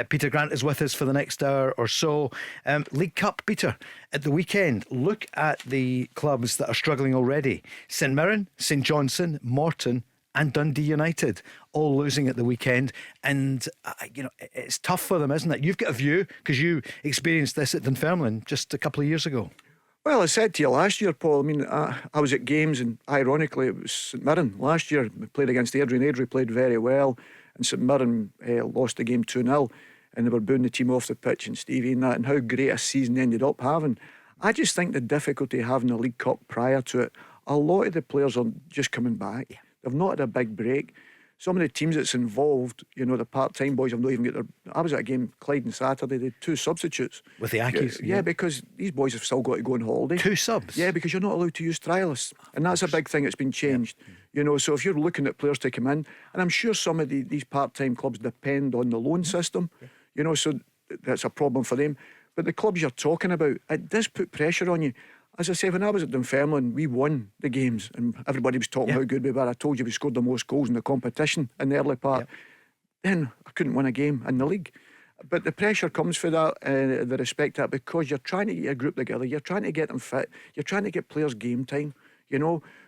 Peter Grant is with us for the next hour or so. League Cup, Peter, at the weekend. Look at the clubs that are struggling already: St Mirren, St Johnstone, Morton and Dundee United, all losing at the weekend. And it's tough for them, isn't it? You've got a view because you experienced this at Dunfermline just a couple of years ago. Well, I said to you last year, Paul, I mean, I was at games, and ironically it was St Mirren last year. We played against Airdrie, and Airdrie played very well, and St Mirren lost the game 2-0, and they were booing the team off the pitch, and Stevie and that, and how great a season they ended up having. I just think the difficulty of having a League Cup prior to it, a lot of the players are just coming back. Yeah. They've not had a big break. Some of the teams that's involved, the part-time boys have not even got their... I was at a game, Clyde, on Saturday. They had 2 substitutes. With the Ackies? Yeah, because these boys have still got to go on holiday. 2 subs? Yeah, because you're not allowed to use trialists. And that's a big thing that's been changed. Yep. So if you're looking at players to come in, and I'm sure some of these part-time clubs depend on the loan system, so that's a problem for them. But the clubs you're talking about, it does put pressure on you. As I say, when I was at Dunfermline, we won the games and everybody was talking how good we were. I told you we scored the most goals in the competition in the early part. Then I couldn't win a game in the league. But the pressure comes for that, the respect that, because you're trying to get a group together, you're trying to get them fit, you're trying to get players game time,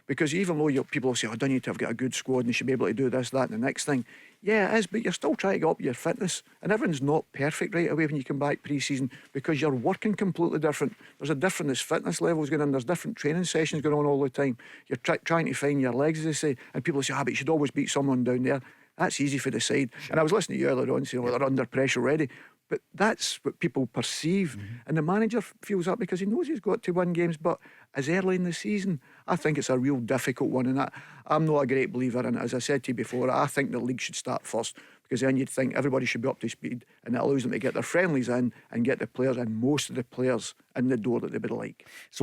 because even though people will say, don't you have got a good squad and you should be able to do this, that and the next thing. Yeah, it is, but you're still trying to get up your fitness, and everyone's not perfect right away when you come back pre-season, because you're working completely different. There's a different fitness levels going on, there's different training sessions going on all the time. You're trying to find your legs, as they say, and people say, but you should always beat someone down there. That's easy for the side. Sure. And I was listening to you earlier on saying, they're under pressure already. But that's what people perceive. And the manager feels that because he knows he's got to win games. But as early in the season, I think it's a real difficult one. And I'm not a great believer in it. As I said to you before, I think the league should start first, because then you'd think everybody should be up to speed, and it allows them to get their friendlies in and get the players, and most of the players in the door that they would like. So